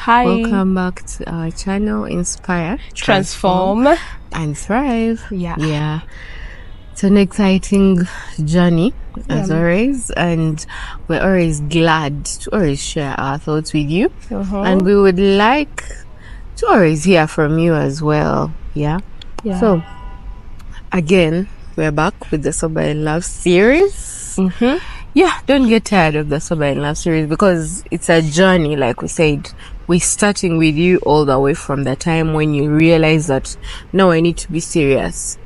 Hi. Welcome back to our channel, Inspire, Transform, and Thrive. Yeah. It's an exciting journey, as always, and we're always glad to always share our thoughts with you. And we would like to always hear from you as well. Yeah. So, again, we're back with the Sober in Love series. Yeah, don't get tired of the Sober in Love series because it's a journey, like we said. We're starting with you all the way from the time when you realize that, no, I need to be serious.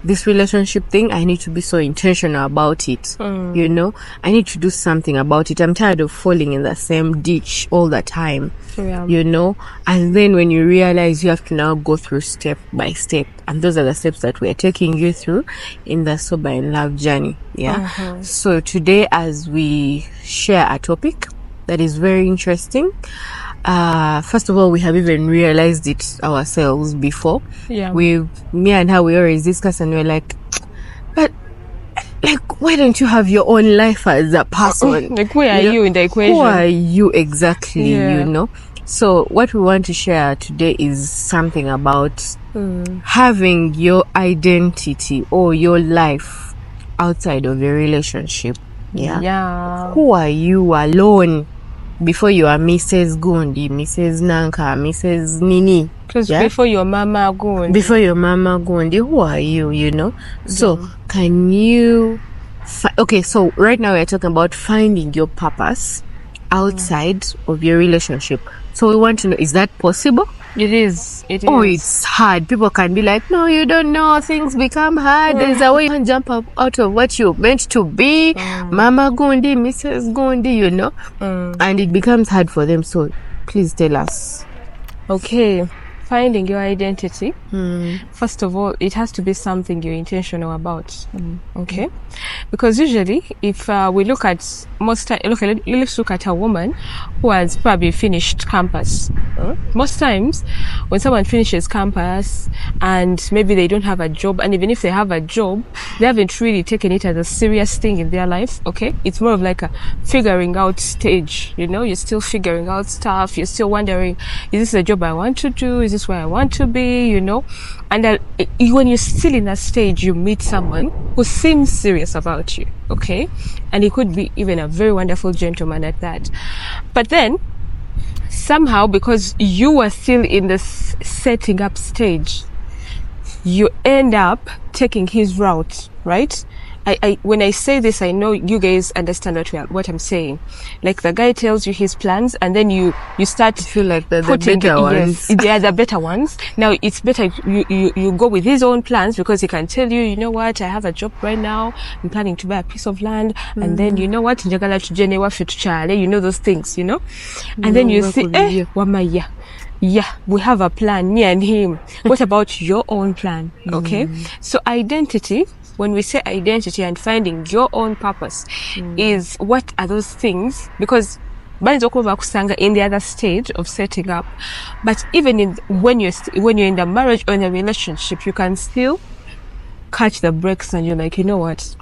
This relationship thing, I need to be so intentional about it. You know, I need to do something about it. I'm tired of falling in the same ditch all the time. You know, and then when you realize you have to now go through step by step, and those are the steps that we're taking you through in the Sober in Love journey. So today, as we share a topic that is very interesting, first of all, we have even realized it ourselves before. Me and her, we always discuss, and we're like, but like, why don't you have your own life as a person? Like, where are you in the equation? Who are you exactly? You know. So what we want to share today is something about having your identity or your life outside of a relationship. Who are you alone before you are Mrs. Gundi, Mrs. Nanka, Mrs. Nini? Because before your mama Gundi. Before your mama Gundi, who are you, you know? So can you... okay, so right now we're talking about finding your purpose outside of your relationship. So we want to know, is that possible? It is. Oh, it's hard. People can be like, no, you don't know. Things become hard. There's a way you can jump up out of what you're meant to be. Mama Gundi, Mrs. Gundi, you know. And it becomes hard for them. So please tell us. Okay. Finding your identity. First of all, it has to be something you're intentional about. Okay? Because usually, if we look at let's look at a woman who has probably finished campus. Most times, when someone finishes campus and maybe they don't have a job, and even if they have a job, they haven't really taken it as a serious thing in their life. Okay? It's more of like a figuring out stage. You know, you're still figuring out stuff. You're still wondering, is this a job I want to do? Is this where I want to be, you know? And when you're still in that stage, you meet someone who seems serious about you, okay? And he could be even a very wonderful gentleman at that. But then, somehow, because you are still in the setting up stage, you end up taking his route, right? When I say this, I know you guys understand what I'm saying. Like, the guy tells you his plans, and then you start to feel like the better ones. Yes, they are the better ones. Now, it's better you go with his own plans, because he can tell you, you know what, I have a job right now, I'm planning to buy a piece of land, and then, you know what, you know those things, you know? And then you see, Wamaya. Yeah, we have a plan, me and him. What about your own plan? Okay? So identity, when we say identity and finding your own purpose, is what are those things? Because in the other stage of setting up, but even when you're in the marriage or in a relationship, you can still catch the brakes and you're like, you know what?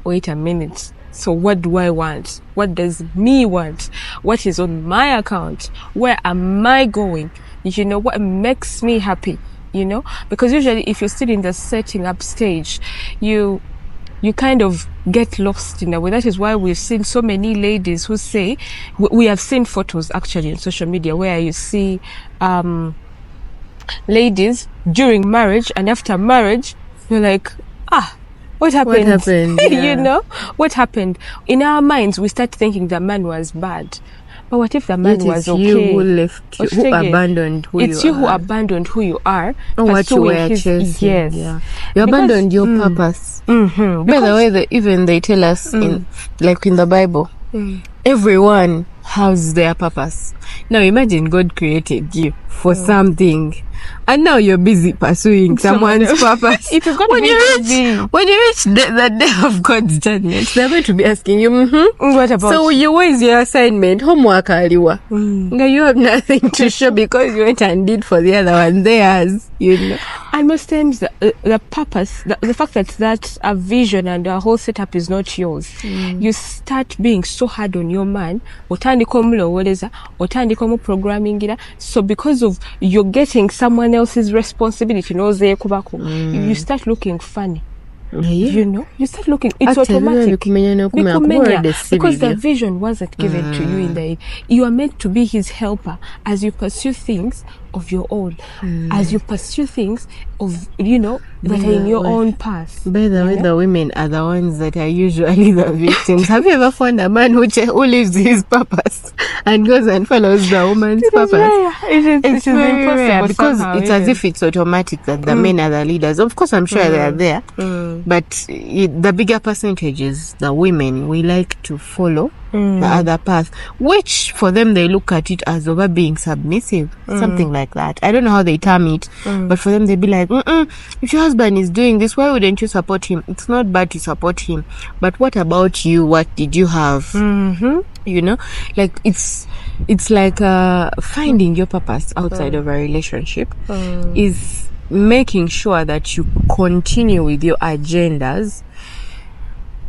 Wait a minute. So what do I want? What does me want? What is on my account? Where am I going? You know, what makes me happy? You know, because usually if you're still in the setting up stage, you kind of get lost in a way. That is why we've seen so many ladies who say, we have seen photos actually on social media where you see ladies during marriage and after marriage, you're like, what happened? What happened? You know, what happened? In our minds, we start thinking the man was bad. But what if the man was okay? You who left you, who abandoned who you are. It's you who abandoned who you are. Oh, what you were chasing. Yes. Yeah. You abandoned your purpose. By the way, even they tell us, like in the Bible, everyone has their purpose. Now imagine God created you for something, and now you're busy pursuing someone's purpose. It is going when to you be busy. when you reach the day of God's judgment, they're going to be asking you, What about so you where's your assignment? Homework aliwa. Now you have nothing to show because you went and did for the other one theirs, you know. And most times the purpose, the fact that a vision and a whole setup is not yours, you start being so hard on your man. So because of you're getting someone else's responsibility, you start looking funny. You know, you start looking, it's automatic because the vision wasn't given to you in the end. You are meant to be his helper as you pursue things of your own, as you pursue things of, you know, that are in your own path. By the way, the women are the ones that are usually the victims. Have you ever found a man who lives his purpose and goes and follows the woman's purpose? It's very impossible rare because somehow, it's as if it's automatic that the men are the leaders. Of course, I'm sure they are there, but the bigger percentage is the women. We like to follow the other path, which for them they look at it as over being submissive, something like that. I don't know how they term it, but for them they be like, if your husband is doing this, why wouldn't you support him? It's not bad to support him, but what about you? What did you have? You know, like it's like finding your purpose outside of a relationship is making sure that you continue with your agendas,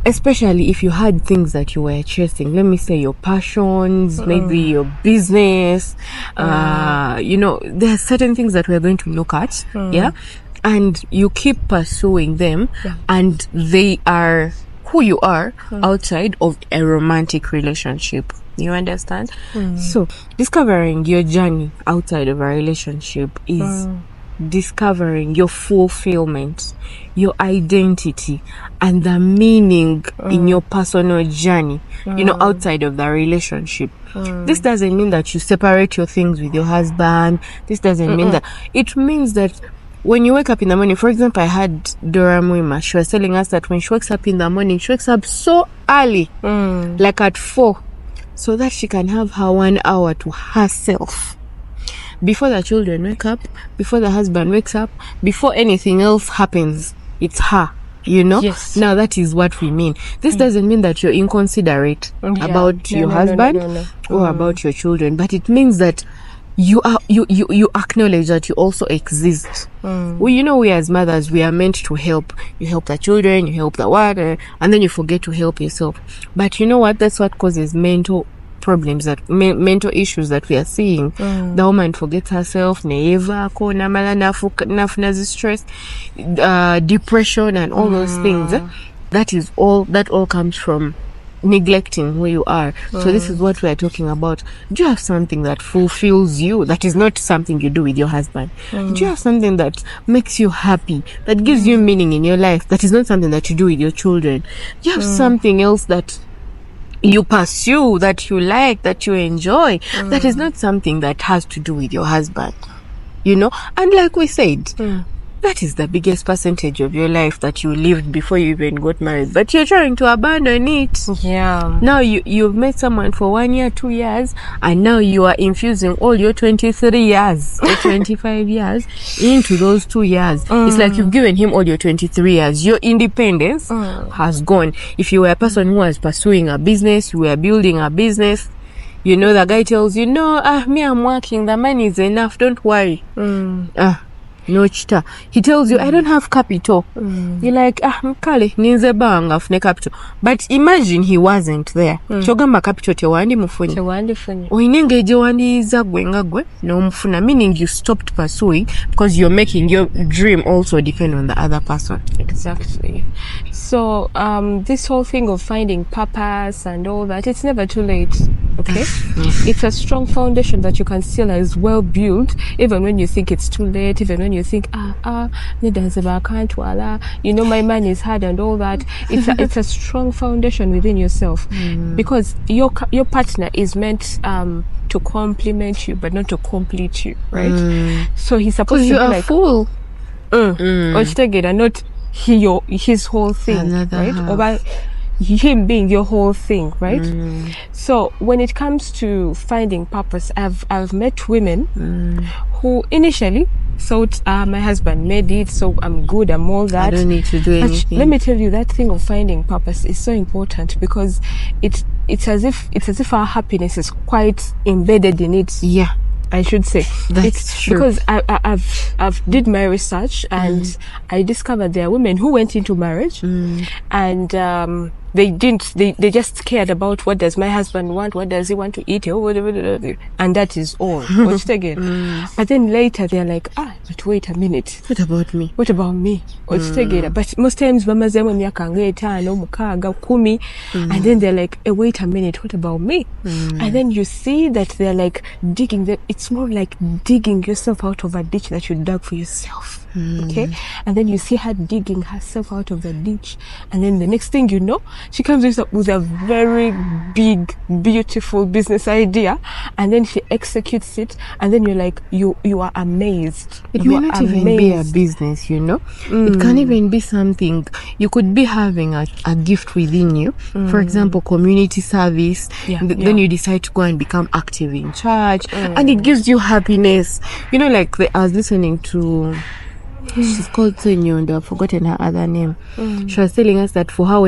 especially if you had things that you were chasing. Let me say your passions, maybe your business. You know, there are certain things that we're going to look at, and you keep pursuing them, and they are who you are outside of a romantic relationship. You understand? So discovering your journey outside of a relationship is discovering your fulfillment, your identity, and the meaning in your personal journey, you know, outside of the relationship. This doesn't mean that you separate your things with your husband. This doesn't mean that. It means that when you wake up in the morning, for example, I had Dora Mwima. She was telling us that when she wakes up in the morning, she wakes up so early, like at 4, so that she can have her 1 hour to herself. Before the children wake up, before the husband wakes up, before anything else happens, it's her, you know? Yes. Now that is what we mean. This doesn't mean that you're inconsiderate about your husband or about your children, but it means that you acknowledge that you also exist. Well, you know, we as mothers, we are meant to help. You help the children, you help the water, and then you forget to help yourself. But you know what? That's what causes mental problems, that mental issues that we are seeing. The woman forgets herself, stress, depression, and all those things. That all comes from neglecting who you are. So this is what we are talking about. Do you have something that fulfills you, that is not something you do with your husband? Do you have something that makes you happy, that gives you meaning in your life, that is not something that you do with your children? Do you have something else that you pursue, that you like, that you enjoy, that is not something that has to do with your husband? You know, and like we said, that is the biggest percentage of your life that you lived before you even got married, but you're trying to abandon it. Now you've met someone for 1 year, 2 years, and now you are infusing all your 23 years or 25 years into those 2 years. It's like you've given him all your 23 years. Your independence has gone. If you were a person who was pursuing a business, you were building a business, you know, the guy tells you, no, me, I'm working, the money is enough, don't worry. No chita. He tells you, I don't have capital. You're like, mkale, ninze banga fune capital. But imagine he wasn't there. Chogamba capital tewandi mufuni. Oinengeje wandiza gwe nga gwe no mufuna, meaning you stopped pursuing because you're making your dream also depend on the other person. Exactly. So this whole thing of finding purpose and all that, it's never too late. Okay? It's a strong foundation that you can still as well build, even when you think it's too late, even when you think, you know, my man is hard and all that. It's a strong foundation within yourself, because your partner is meant to complement you, but not to complete you, right? So he's supposed to be like fool. Or not his whole thing, right? him being your whole thing, right? So when it comes to finding purpose, I've met women who initially thought, my husband made it, so I'm good, I'm all that. I don't need to do anything. Let me tell you, that thing of finding purpose is so important, because it's as if our happiness is quite embedded in it. Yeah, I should say. That's true. Because I've did my research, and I discovered there are women who went into marriage and they just cared about, what does my husband want, what does he want to eat, and that is all. But then later they're like, but wait a minute, what about me? But most times bamazemu emyaka nga 5, 6, 10, and then they're like, wait a minute, what about me? And then you see that they're like digging it's more like digging yourself out of a ditch that you dug for yourself. Okay, and then you see her digging herself out of the ditch, and then the next thing you know, she comes with a very big, beautiful business idea, and then she executes it, and then you're like, you are amazed. It may not even be a business, you know. It can even be something. You could be having a gift within you, for example, community service. Then you decide to go and become active in church, and it gives you happiness. You know, like I was listening to, she's called Senyondo, I've forgotten her other name. She was telling us that for her,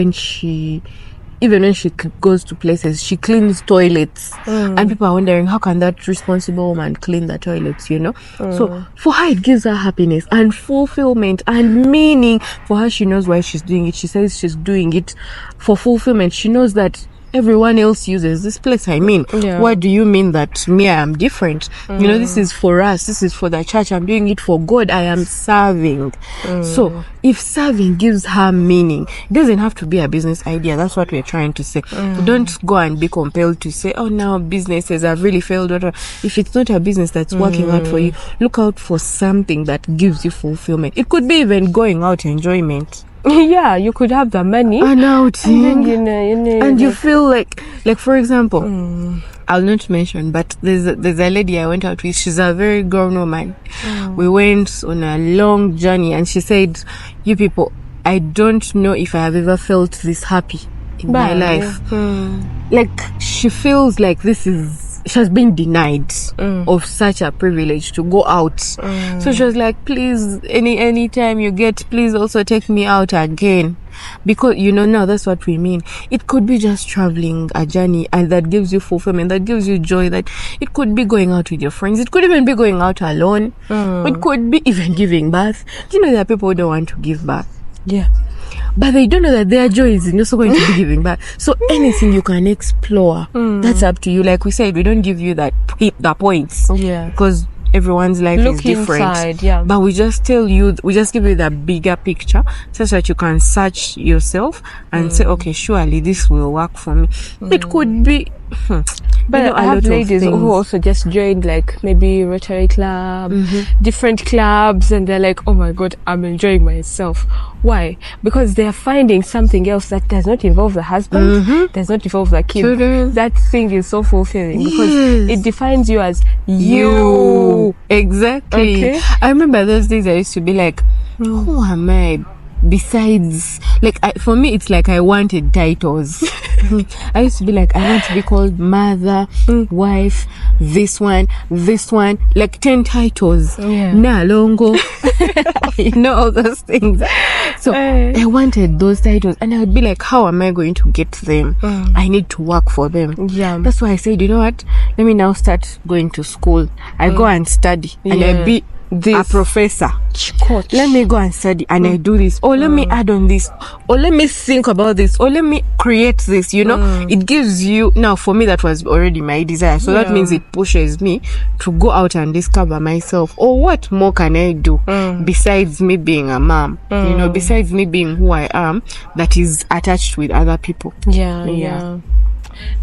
even when she goes to places, she cleans toilets, and people are wondering, how can that responsible woman clean the toilets, you know? So for her, it gives her happiness and fulfillment and meaning. For her, she knows why she's doing it. She says she's doing it for fulfillment. She knows that everyone else uses this place. I mean, what do you mean that me, I am different? You know, this is for us, this is for the church, I'm doing it for God, I am serving. So if serving gives her meaning, it doesn't have to be a business idea. That's what we're trying to say. Don't go and be compelled to say, oh, now businesses have really failed. If it's not a business that's working out for you, look out for something that gives you fulfillment. It could be even going out, enjoyment. Yeah, you could have the money, an outing, and then, and you feel like for example, I'll not mention, but there's a lady I went out with. She's a very grown woman. We went on a long journey, and she said, you people, I don't know if I have ever felt this happy in my life. Like, she feels like she has been denied of such a privilege to go out. So she was like, please, any time you get, please also take me out again. Because, you know, now that's what we mean. It could be just traveling a journey, and that gives you fulfillment, that gives you joy. That it could be going out with your friends. It could even be going out alone. It could be even giving birth. Do you know there are people who don't want to give birth? Yeah. But they don't know that their joy is also going to be giving back. So anything you can explore, that's up to you. Like we said, we don't give you the points. Yeah. Because everyone's life is different. Inside, but we just give you the bigger picture, so that you can search yourself and say, okay, surely this will work for me. It could be but I have ladies who also just joined, like, maybe Rotary Club, different clubs, and they're like, oh my God, I'm enjoying myself. Why? Because they're finding something else that does not involve the husband, does not involve the kid. That thing is so fulfilling because it defines you as you. Exactly. Okay. I remember those days I used to be like, who am I? Besides, like, for me, it's like I wanted titles. I used to be like, I want to be called mother, wife, this one, like 10 titles. Na longo, you know, all those things. So I wanted those titles, and I would be like, how am I going to get them? I need to work for them. That's why I said, you know what? Let me now start going to school. I go and study, and I be a professor. Let me go and study, and I do this, or let me add on this, or let me think about this, or let me create this, you know. It gives you, now for me that was already my desire, so that means it pushes me to go out and discover myself. Or what more can I do besides me being a mom, you know, besides me being who I am, that is attached with other people.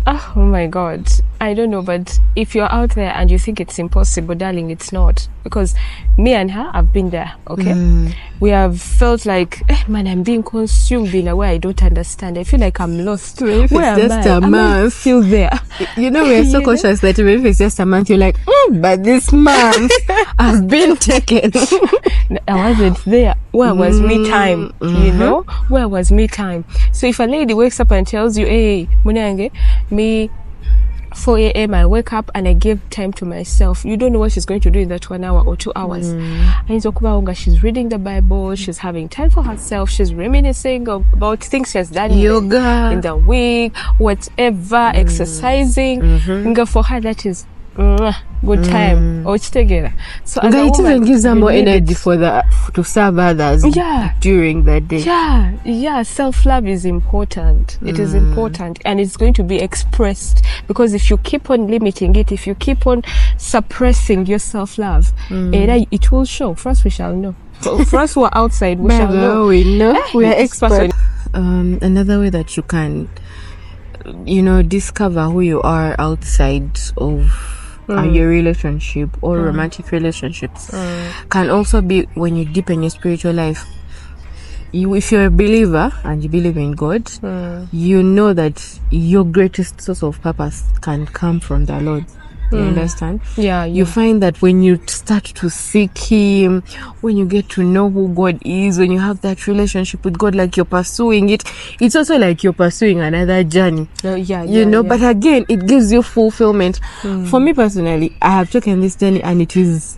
Oh my God. I don't know, but if you're out there and you think it's impossible, darling, it's not. Because me and her have been there, okay? We have felt like, man, I'm being consumed in a way I don't understand. I feel like I'm lost. So if Where it's just am I? a Am I month, still there? you know, we're so You cautious that even if it's just a month, you're like, but this month I've been taken. I wasn't there. Where was me time? You know? Where was me time? So if a lady wakes up and tells you, hey, Munange, me 4 a.m. I wake up and I give time to myself. You don't know what she's going to do in that 1 hour or 2 hours. And she's reading the Bible, she's having time for herself, she's reminiscing about things she has done Yoga in the week, whatever, exercising. Nga for her, that is good time. Or together. So as a it woman, even gives her you more need energy it. for to serve others during the day. Yeah, self-love is important. It is important, and it's going to be expressed, because if you keep on limiting it, if you keep on suppressing your self-love, it will show. First, we shall know. For us who are outside, we shall know. We know. We are experts. Another way that you can, discover who you are outside of your relationship or romantic relationships can also be when you deepen your spiritual life. If you're a believer and you believe in God, you know that your greatest source of purpose can come from the Lord. You understand? Yeah. You find that when you start to seek Him, when you get to know who God is, when you have that relationship with God, like you're pursuing it, it's also like you're pursuing another journey. But again, it gives you fulfillment. For me personally, I have taken this journey and it is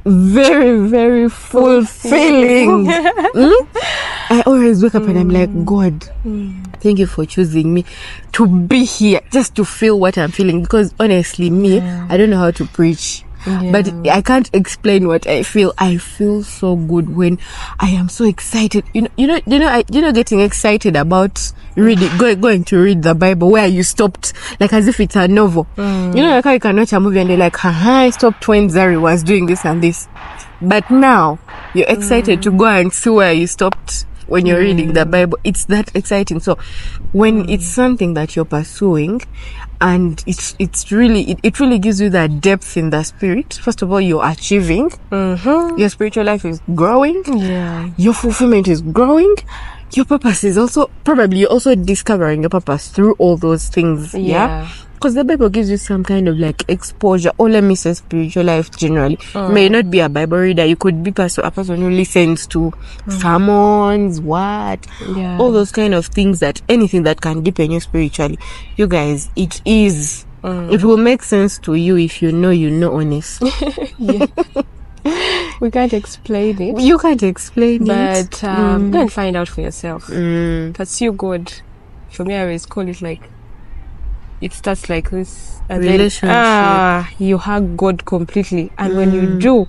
very, very fulfilling. I always wake up and I'm like, God, thank you for choosing me to be here, just to feel what I'm feeling. Because honestly, I don't know how to preach, but I can't explain what I feel. I feel so good when I am so excited. Getting excited about reading, going to read the Bible where you stopped, like as if it's a novel. Like how you can watch a movie and you're like, I stopped when Zari was doing this and this. But now you're excited to go and see where you stopped when you're reading the Bible. It's that exciting. So when it's something that you're pursuing and it really gives you that depth in the spirit. First of all, you're achieving. Your spiritual life is growing. Your fulfillment is growing. Your purpose is also, probably you're also discovering your purpose through all those things. Because the Bible gives you some kind of like exposure, or let me say spiritual life generally. May not be a Bible reader. You could be a person who listens to sermons, all those kind of things, that anything that can deepen you spiritually. You guys, it is. It will make sense to you if you know honest. We can't explain it. You can't explain it. But go and find out for yourself. Pursue God. For me, I always call it like, it starts like this, and relationship. Then you hug God completely, and when you do,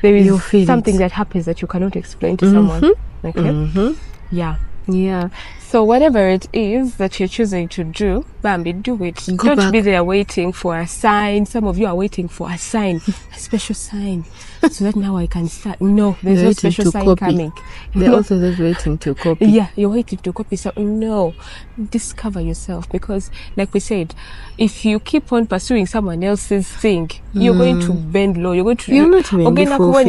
there is something that happens that you cannot explain to someone. Okay. Yeah. So whatever it is that you're choosing to do, Bambi, do it. Don't be there waiting for a sign. Some of you are waiting for a sign, a special sign, so that now I can start. No, there's no special sign coming. They're also just waiting to copy. Yeah, you're waiting to copy. So no, discover yourself, because like we said, if you keep on pursuing someone else's thing, you're going to bend low. You're not even be fulfilled.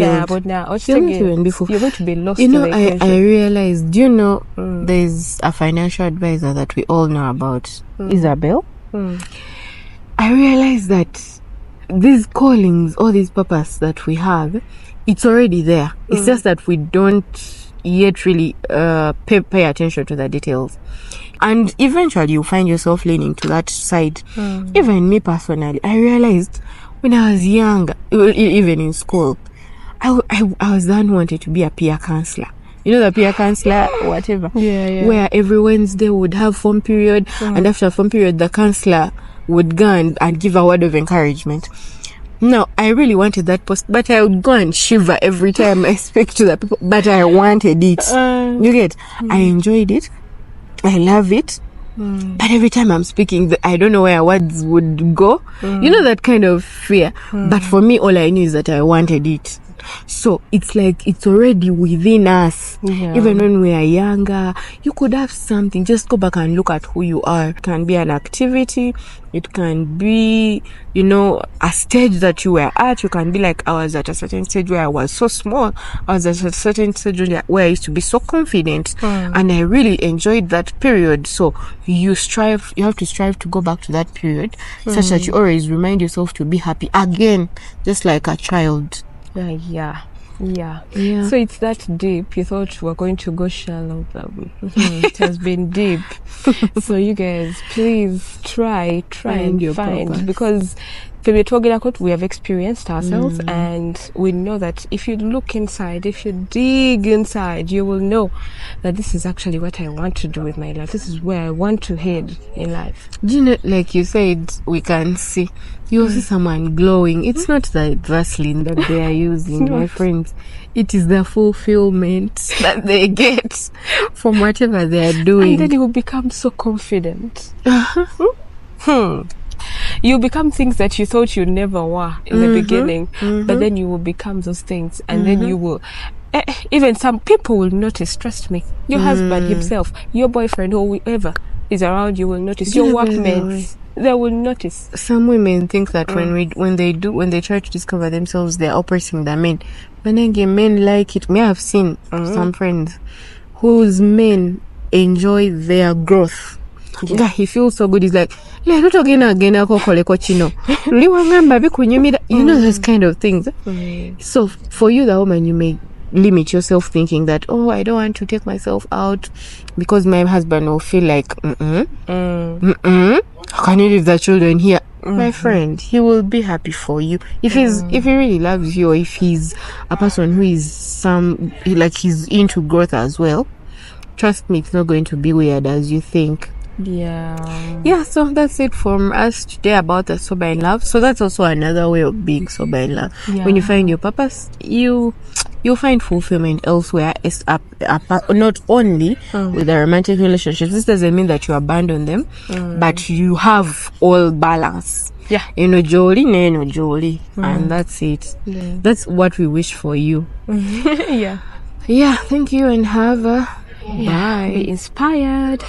You're going to be lost. I realized, there's a financial advisor that we all know about, Isabel. I realized that these callings, all these purpose that we have, it's already there. It's just that we don't yet really pay attention to the details. And eventually you find yourself leaning to that side. Even me personally, I realized when I was young, even in school, I was the one who wanted to be a peer counselor. The peer counselor, whatever. Where every Wednesday would have form period, and after form period, the counselor would go and give a word of encouragement. Now, I really wanted that post, but I would go and shiver every time I speak to the people, but I wanted it. You get? I enjoyed it. I love it. But every time I'm speaking, I don't know where words would go. That kind of fear. But for me, all I knew is that I wanted it. So it's like it's already within us. Yeah. Even when we are younger, you could have something. Just go back and look at who you are. It can be an activity. It can be, a stage that you were at. You can be like, I was at a certain stage where I was so small. I was at a certain stage where I used to be so confident. And I really enjoyed that period. So you have to strive to go back to that period such that you always remind yourself to be happy again, just like a child. Yeah. So it's that deep. You thought we were going to go shallow, but it has been deep. So you guys, please try and find, because we have experienced ourselves, and we know that if you look inside, if you dig inside, you will know that this is actually what I want to do with my life. This is where I want to head in life. Do you know, like you said, we can see. You see someone glowing. It's not the Vaseline that they are using, my friends. It is the fulfillment that they get from whatever they are doing. And then you will become so confident. You become things that you thought you never were in the beginning, but then you will become those things, and then you will. Even some people will notice. Trust me, your husband himself, your boyfriend, or whoever is around you will notice. Your workmates, they will notice. Some women think that when they try to discover themselves, they're oppressing the men. But then again, men like it. Me, I've seen some friends whose men enjoy their growth. Yeah, he feels so good. He's like, you know, those kind of things. So for you, the woman, you may limit yourself thinking that, I don't want to take myself out because my husband will feel like, how can you leave the children here? My friend, he will be happy for you if he really loves you, or if he's a person who is he's into growth as well. Trust me, it's not going to be weird as you think. Yeah, so that's it from us today about the sober in love. So that's also another way of being sober in love. When you find your purpose, you'll find fulfillment elsewhere. It's not only with the romantic relationships. This doesn't mean that you abandon them, but you have all balance. Jolly, and that's it. That's what we wish for you. Yeah, thank you, and have a bye. Be inspired.